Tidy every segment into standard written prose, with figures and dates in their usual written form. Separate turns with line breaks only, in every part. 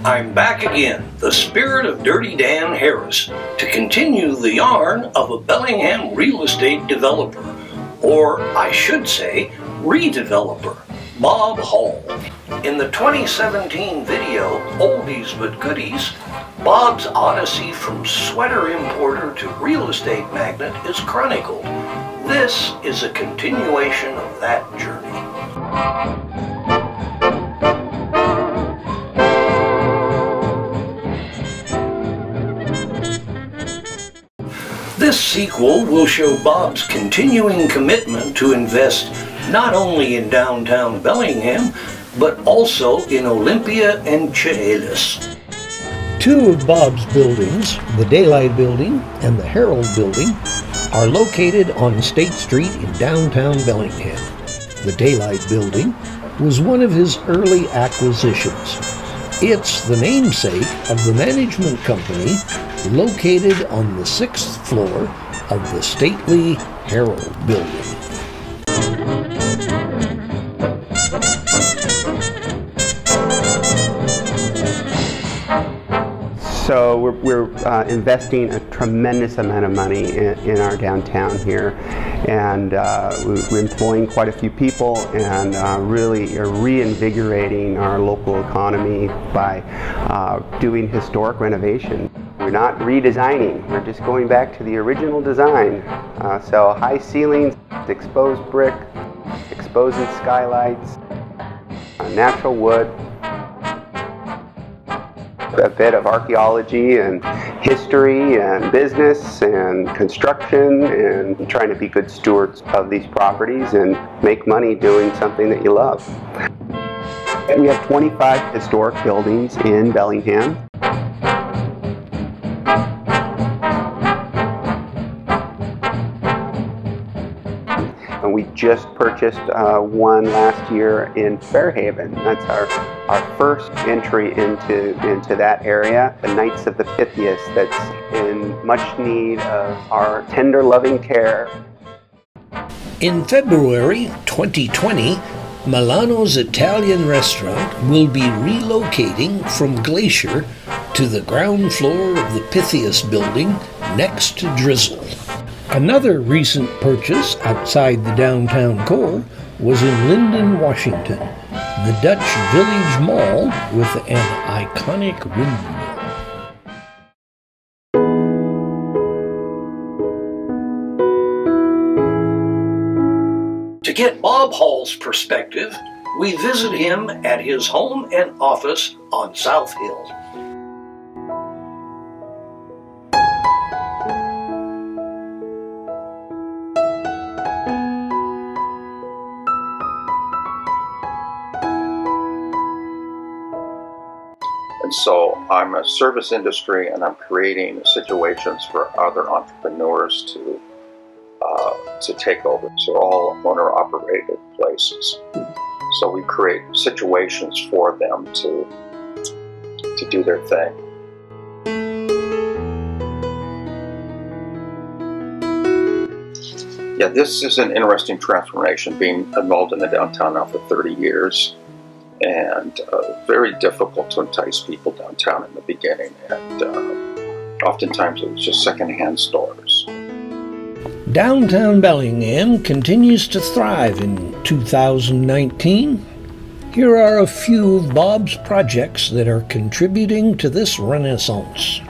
I'm back again, the spirit of Dirty Dan Harris, to continue the yarn of a Bellingham real estate developer, or I should say, redeveloper, Bob Hall. In the 2017 video, Oldies but Goodies, Bob's odyssey from sweater importer to real estate magnate is chronicled. This is a continuation of that journey. This sequel will show Bob's continuing commitment to invest not only in downtown Bellingham, but also in Olympia and Chehalis.
Two of Bob's buildings, the Daylight Building and the Herald Building, are located on State Street in downtown Bellingham. The Daylight Building was one of his early acquisitions. It's the namesake of the management company located on the 6th floor of the stately Herald Building.
So we're investing a tremendous amount of money in our downtown here, and we're employing quite a few people, and really are reinvigorating our local economy by doing historic renovation. We're not redesigning, we're just going back to the original design. So high ceilings, exposed brick, exposing skylights, natural wood, a bit of archaeology and history and business and construction, and trying to be good stewards of these properties and make money doing something that you love. We have 25 historic buildings in Bellingham. And we just purchased one last year in Fairhaven. That's our first entry into that area. The Knights of the Pythias, that's in much need of our tender loving care.
In February 2020, Milano's Italian restaurant will be relocating from Glacier to the ground floor of the Pythias building next to Drizzle. Another recent purchase outside the downtown core was in Linden, Washington, the Dutch Village Mall with an iconic windmill.
To get Bob Hall's perspective, we visit him at his home and office on South Hill.
And so I'm a service industry, and I'm creating situations for other entrepreneurs to take over. So all owner-operated places. So we create situations for them to do their thing. Yeah, this is an interesting transformation, being involved in the downtown now for 30 years. And very difficult to entice people downtown in the beginning, and oftentimes it was just secondhand stores.
Downtown Bellingham continues to thrive in 2019. Here are a few of Bob's projects that are contributing to this renaissance.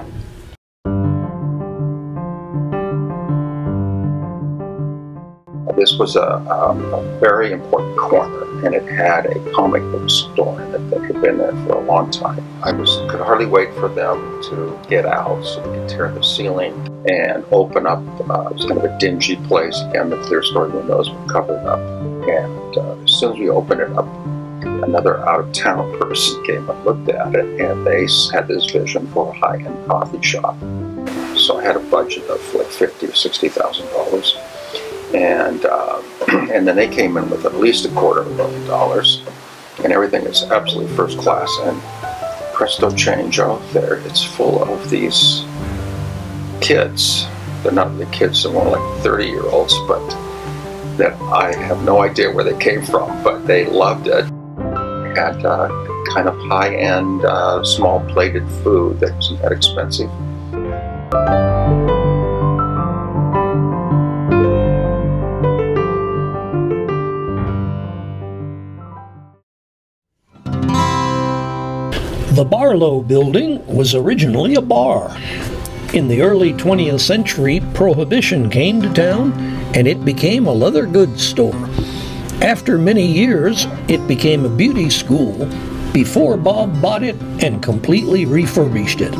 This was a very important corner, and it had a comic book store in it that had been there for a long time. I could hardly wait for them to get out so we could tear the ceiling and open up. It was kind of a dingy place. Again, the clear story windows were covered up. And as soon as we opened it up, another out-of-town person came and looked at it, and they had this vision for a high-end coffee shop. So I had a budget of like $50,000 or $60,000. And then they came in with at least $250,000, and everything is absolutely first class. And presto chango, there it's full of these kids. They're not really kids, they're more like 30-year-olds, but that I have no idea where they came from, but they loved it. And kind of high-end, small-plated food that wasn't that expensive.
The Barlow Building was originally a bar. In the early 20th century, Prohibition came to town and it became a leather goods store. After many years, it became a beauty school before Bob bought it and completely refurbished it.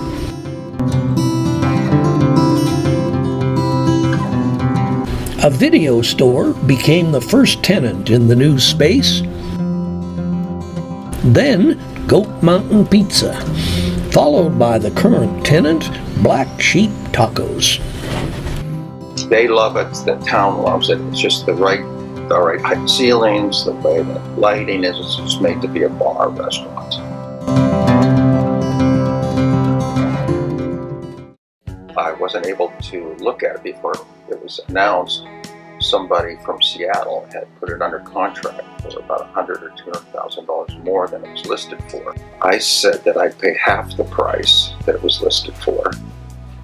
A video store became the first tenant in the new space. Then, Goat Mountain Pizza, followed by the current tenant, Black Sheep Tacos.
They love it, the town loves it. It's just the right height ceilings, the way the lighting is. It's just made to be a bar restaurant. I wasn't able to look at it before it was announced. Somebody from Seattle had put it under contract for about $100,000 or $200,000 more than it was listed for. I said that I'd pay half the price that it was listed for,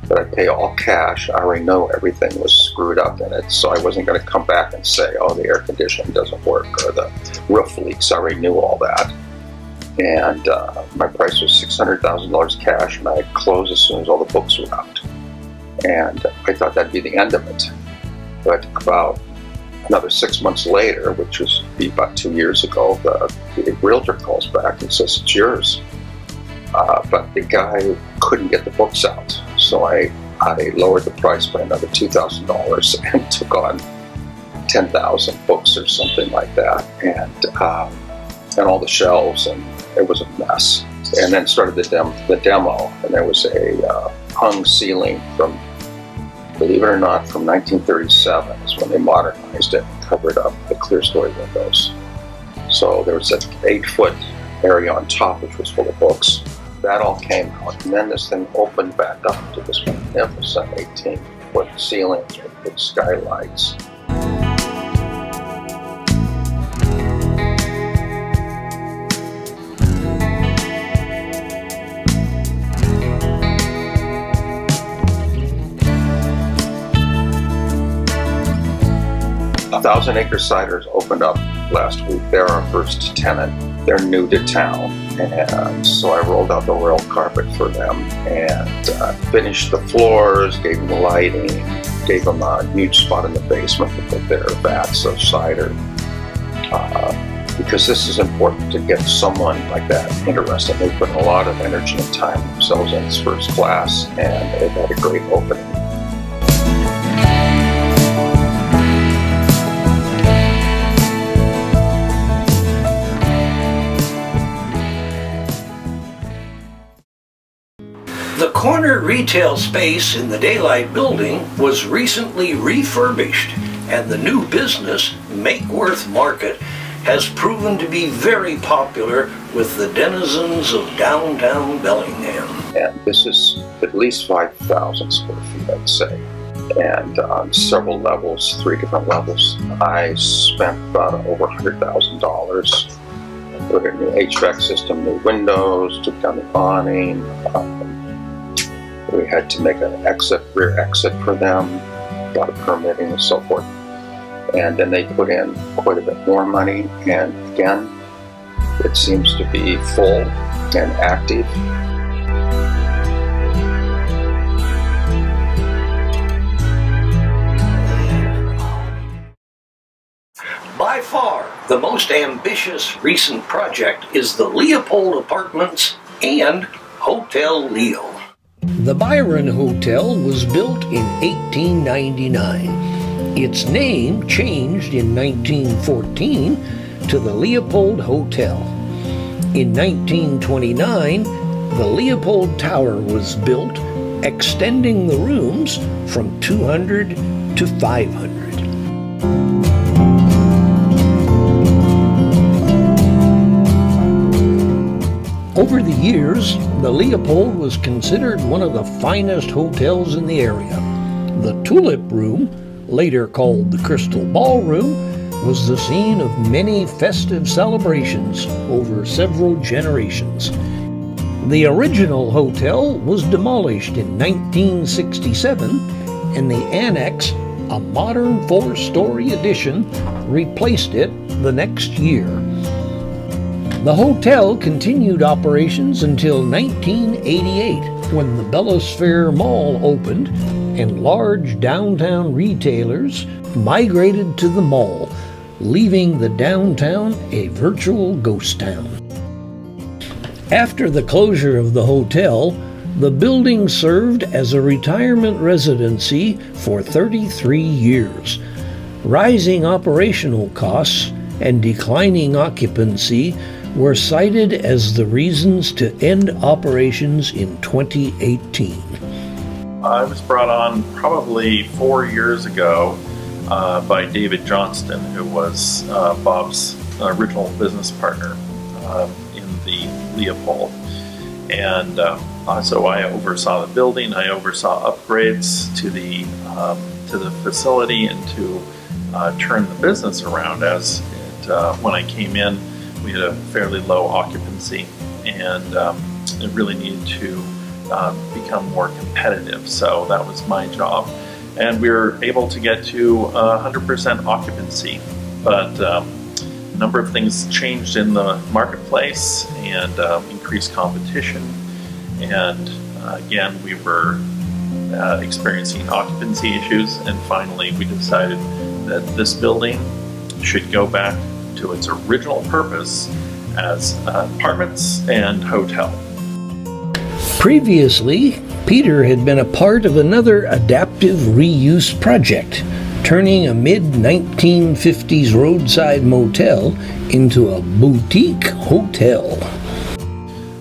but I'd pay all cash. I already know everything was screwed up in it, so I wasn't going to come back and say, oh, the air conditioning doesn't work or the roof leaks. I already knew all that. And my price was $600,000 cash, and I'd close as soon as all the books were out. And I thought that'd be the end of it. But about another 6 months later, which was about 2 years ago, the realtor calls back and says, it's yours. But the guy couldn't get the books out. So I lowered the price by another $2,000 and took on 10,000 books or something like that. And all the shelves, and it was a mess. And then started the demo, and there was a hung ceiling from, believe it or not, from 1937 is when they modernized it and covered up the clear story windows. So there was an 8-foot area on top which was full of books. That all came out, and then this thing opened back up to this magnificent 18-foot ceilings with big skylights. Thousand Acre Ciders opened up last week. They're our first tenant. They're new to town, and so I rolled out the royal carpet for them and finished the floors, gave them the lighting, gave them a huge spot in the basement to put their vats of cider. Because this is important to get someone like that interested. They put a lot of energy and time themselves in this first class, and they've had a great opening.
The corner retail space in the Daylight Building was recently refurbished, and the new business, Makeworth Market, has proven to be very popular with the denizens of downtown Bellingham.
And this is at least 5,000 square feet, I'd say, and on several levels, 3 different levels. I spent about over $100,000. Put in a new HVAC system, new windows, took down the awning. We had to make an rear exit for them, a lot of permitting and so forth. And then they put in quite a bit more money, and again, it seems to be full and active.
By far, the most ambitious recent project is the Leopold Apartments and Hotel Leo.
The Byron Hotel was built in 1899. Its name changed in 1914 to the Leopold Hotel. In 1929, the Leopold Tower was built, extending the rooms from 200 to 500. Over the years, the Leopold was considered one of the finest hotels in the area. The Tulip Room, later called the Crystal Ballroom, was the scene of many festive celebrations over several generations. The original hotel was demolished in 1967, and the annex, a modern 4-story addition, replaced it the next year. The hotel continued operations until 1988, when the Bellosphere Mall opened and large downtown retailers migrated to the mall, leaving the downtown a virtual ghost town. After the closure of the hotel, the building served as a retirement residency for 33 years. Rising operational costs and declining occupancy were cited as the reasons to end operations in 2018.
I was brought on probably 4 years ago by David Johnston, who was Bob's original business partner in the Leopold. And so I oversaw the building. I oversaw upgrades to the facility and to turn the business around. As when I came in, we had a fairly low occupancy, and it really needed to become more competitive. So that was my job, and we were able to get to 100% occupancy. But a number of things changed in the marketplace and increased competition, and again we were experiencing occupancy issues, and finally we decided that this building should go back to its original purpose as apartments and hotel.
Previously, Peter had been a part of another adaptive reuse project, turning a mid-1950s roadside motel into a boutique hotel.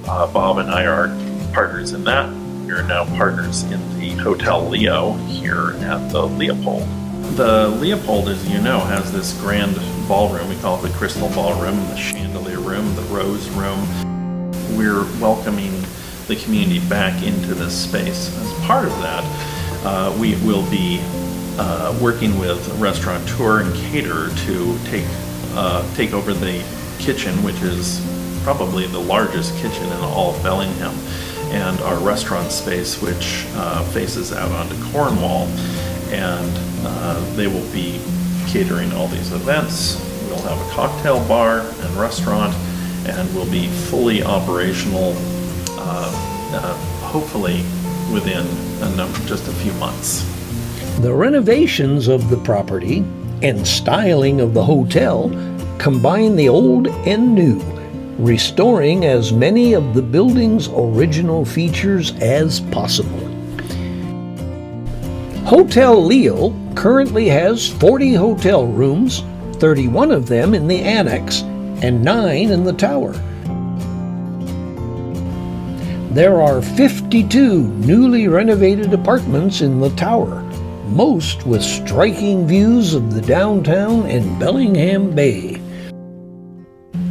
Bob and I are partners in that. We are now partners in the Hotel Leo here at the Leopold. The Leopold, as you know, has this grand ballroom. We call it the Crystal Ballroom, the Chandelier Room, the Rose Room. We're welcoming the community back into this space. As part of that, we will be working with a restaurateur and caterer to take over the kitchen, which is probably the largest kitchen in all of Bellingham, and our restaurant space, which faces out onto Cornwall. And they will be catering all these events. We'll have a cocktail bar and restaurant, and we'll be fully operational, hopefully within just a few months.
The renovations of the property and styling of the hotel combine the old and new, restoring as many of the building's original features as possible. Hotel Leo currently has 40 hotel rooms, 31 of them in the annex and 9 in the tower. There are 52 newly renovated apartments in the tower, most with striking views of the downtown and Bellingham Bay.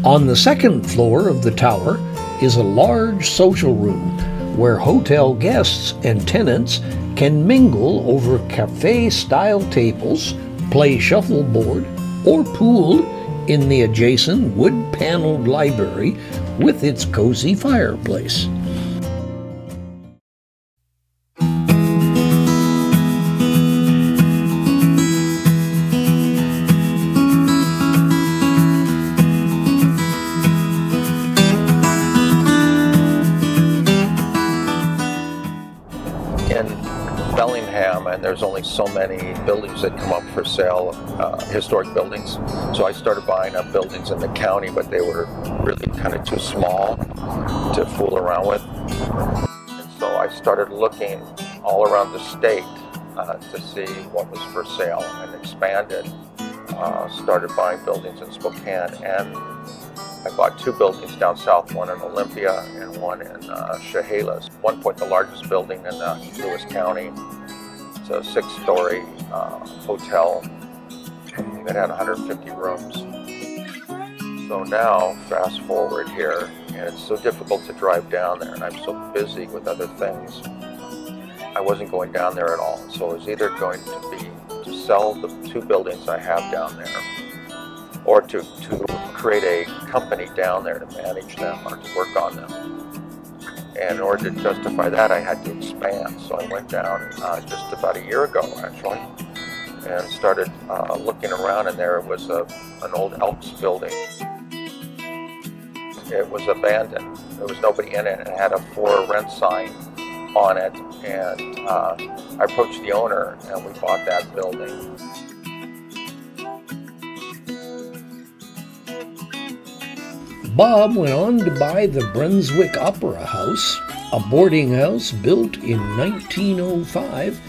On the second floor of the tower is a large social room where hotel guests and tenants can mingle over cafe-style tables, play shuffleboard, or pool in the adjacent wood-paneled library with its cozy fireplace.
Bellingham, and there's only so many buildings that come up for sale, historic buildings. So I started buying up buildings in the county, but they were really kind of too small to fool around with. And so I started looking all around the state to see what was for sale, and expanded. Started buying buildings in Spokane, and I bought 2 buildings down south, one in Olympia and one in Chehalis. At one point, the largest building in Lewis County. It's a 6-story hotel that had 150 rooms. So now, fast forward here, and it's so difficult to drive down there, and I'm so busy with other things. I wasn't going down there at all. So I was either going to sell the 2 buildings I have down there, or to create a company down there to manage them or to work on them. And in order to justify that, I had to expand. So I went down just about a year ago, actually, and started looking around, and there was an old Elks building. It was abandoned. There was nobody in it. It had a for rent sign on it, and I approached the owner, and we bought that building.
Bob went on to buy the Brunswick Opera House, a boarding house built in 1905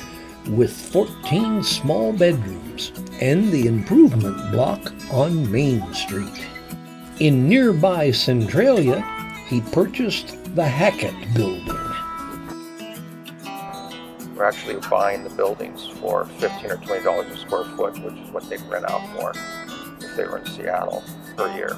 with 14 small bedrooms, and the improvement block on Main Street. In nearby Centralia, he purchased the Hackett Building.
We're actually buying the buildings for $15 or $20 a square foot, which is what they'd rent out for if they were in Seattle per year.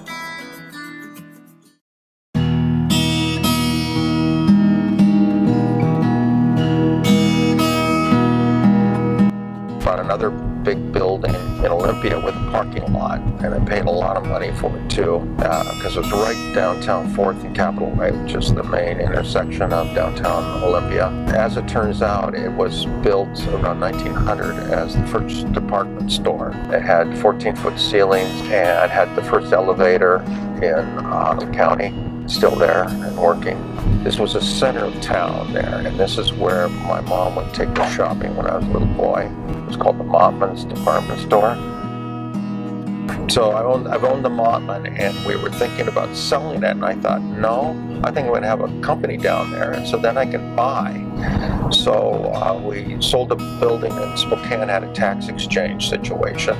Found another big building in Olympia with a parking lot, and I paid a lot of money for it too, because it was right downtown 4th and Capitol Way, which is the main intersection of downtown Olympia. As it turns out, it was built around 1900 as the first department store. It had 14-foot ceilings and had the first elevator in the county, still there and working. This was the center of town there, and this is where my mom would take us shopping when I was a little boy. It was called the Mottman's Department Store. So I've owned the Mottman, and we were thinking about selling it, and I thought, no, I think I'm going to have a company down there, and so then I can buy. So we sold a building in Spokane, had a tax exchange situation,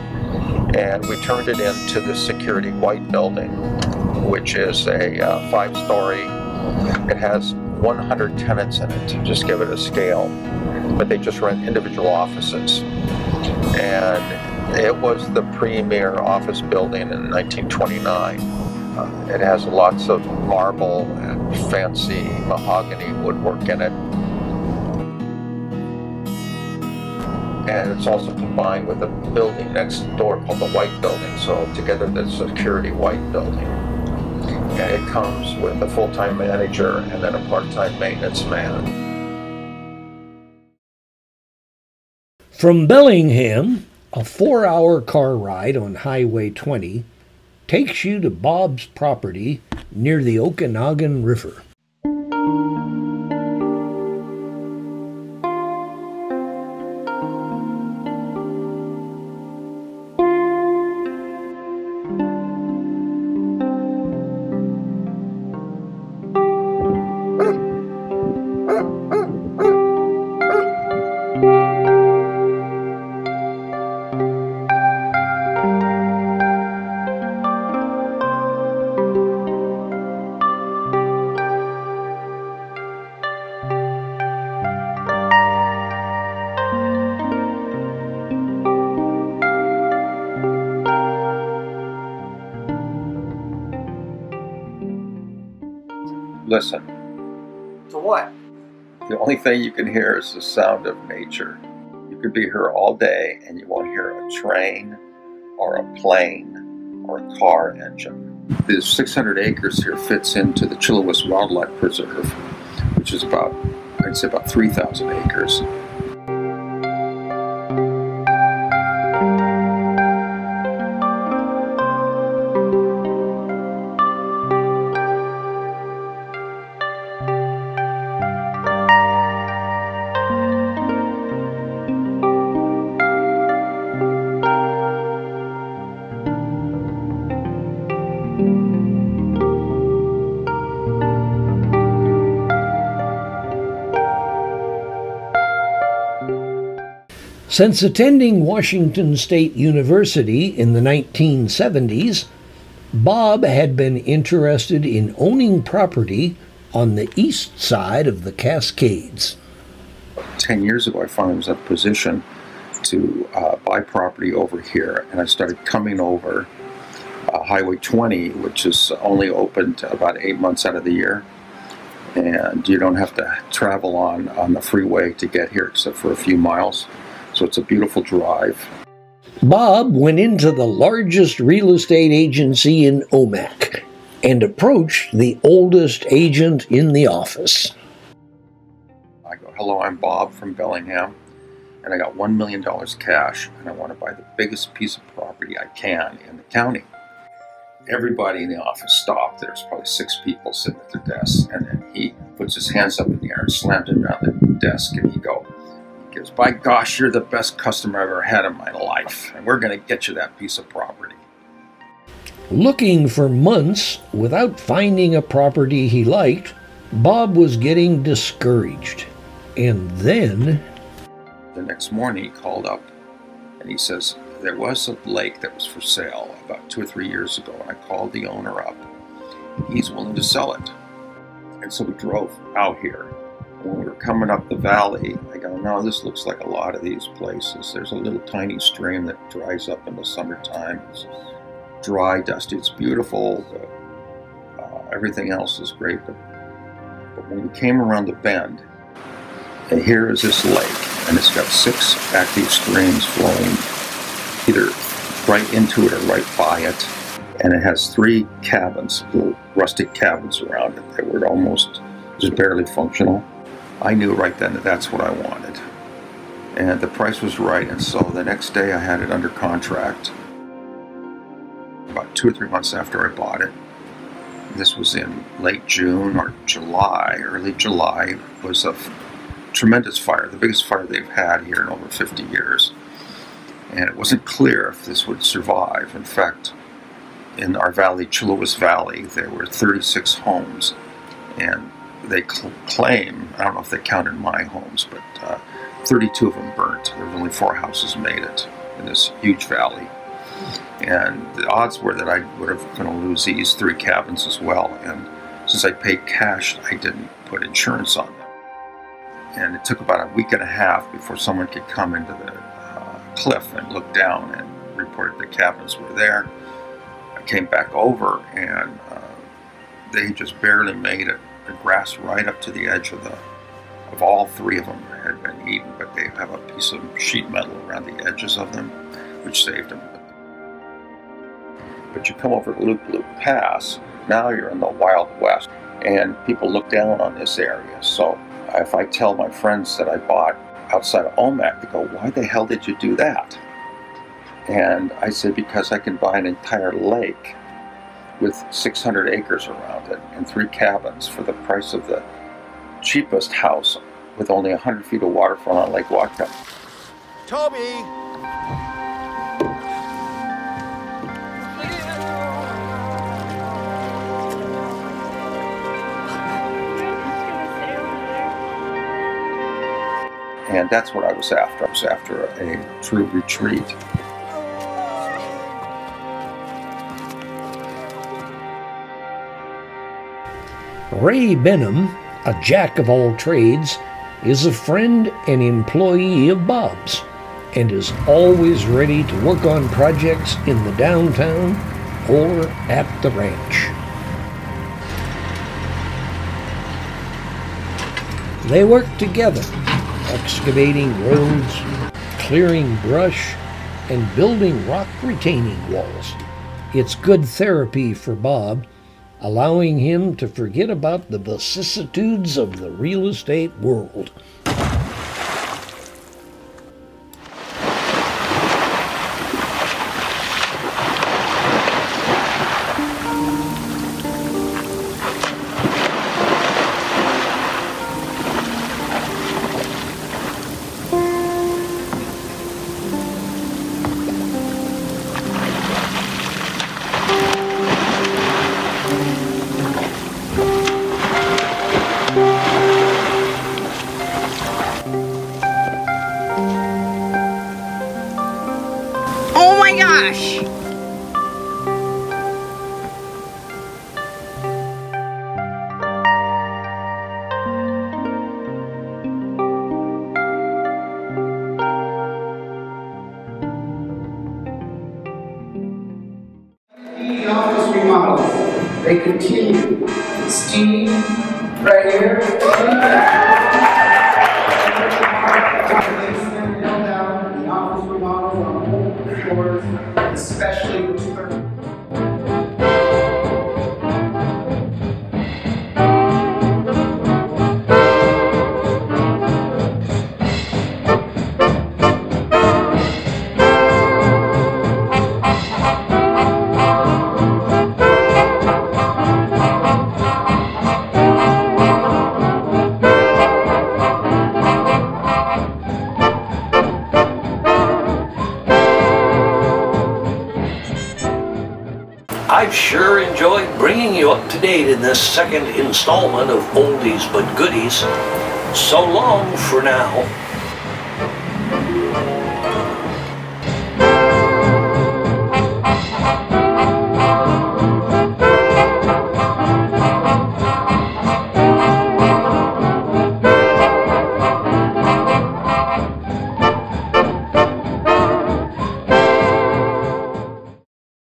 and we turned it into the Security White Building, which is a 5-story. It has 100 tenants in it, to just give it a scale, but they just rent individual offices. And it was the premier office building in 1929. It has lots of marble and fancy mahogany woodwork in it. And it's also combined with a building next door called the White Building, so together the Security White Building. And it comes with a full-time manager and then a part-time maintenance man.
From Bellingham, a 4-hour car ride on Highway 20 takes you to Bob's property near the Okanagan River.
Listen.
To what?
The only thing you can hear is the sound of nature. You could be here all day and you won't hear a train or a plane or a car engine. The 600 acres here fits into the Chilliwack Wildlife Preserve, which is about, I'd say about 3,000 acres.
Since attending Washington State University in the 1970s, Bob had been interested in owning property on the east side of the Cascades.
10 years ago, I finally was in a position to buy property over here, and I started coming over Highway 20, which is only open to about 8 months out of the year, and you don't have to travel on the freeway to get here except for a few miles. So it's a beautiful drive.
Bob went into the largest real estate agency in Omak and approached the oldest agent in the office.
I go, hello, I'm Bob from Bellingham, and I got $1 million cash, and I want to buy the biggest piece of property I can in the county. Everybody in the office stopped. There's probably 6 people sitting at their desks, and then he puts his hands up in the air and slams it around the desk, and he goes, by gosh, you're the best customer I've ever had in my life, and we're going to get you that piece of property.
Looking for months without finding a property he liked, Bob was getting discouraged. And then...
the next morning he called up and he says, there was a lake that was for sale about 2 or 3 years ago, and I called the owner up. He's willing to sell it. And so we drove out here. When we were coming up the valley, I go, no, this looks like a lot of these places. There's a little tiny stream that dries up in the summertime. It's dry, dusty, it's beautiful. Everything else is great. But when we came around the bend, and here is this lake, and it's got 6 active streams flowing either right into it or right by it. And it has 3 cabins, little rustic cabins around it that were almost just barely functional. I knew right then that that's what I wanted. And the price was right, and so the next day I had it under contract. About 2 or 3 months after I bought it. This was in late June or July, early July, was a tremendous fire, the biggest fire they've had here in over 50 years. And it wasn't clear if this would survive. In fact, in our valley, Chilliwack Valley, there were 36 homes, and they claim, I don't know if they counted my homes, but 32 of them burnt. There were only 4 houses made it in this huge valley. And the odds were that I would have going to lose these 3 cabins as well. And since I paid cash, I didn't put insurance on them. And it took about a week and a half before someone could come into the cliff and look down and report the cabins were there. I came back over, and they just barely made it. The grass right up to the edge of all 3 of them had been eaten, but they have a piece of sheet metal around the edges of them, which saved them. But you come over to Loop Loop Pass, now you're in the Wild West, and people look down on this area. So if I tell my friends that I bought outside of Omak, they go, why the hell did you do that? And I say, because I can buy an entire lake with 600 acres around it and 3 cabins for the price of the cheapest house with only 100 feet of waterfront on Lake Whatcom.
Toby!
And that's what I was after. I was after a true retreat.
Ray Benham, a jack of all trades, is a friend and employee of Bob's and is always ready to work on projects in the downtown or at the ranch. They work together, excavating roads, clearing brush, and building rock retaining walls. It's good therapy for Bob, allowing him to forget about the vicissitudes of the real estate world.
They continue. Steve, right here. The office remodels on the whole floor.
I've sure enjoyed bringing you up to date in this second installment of Oldies but Goodies. So long for now.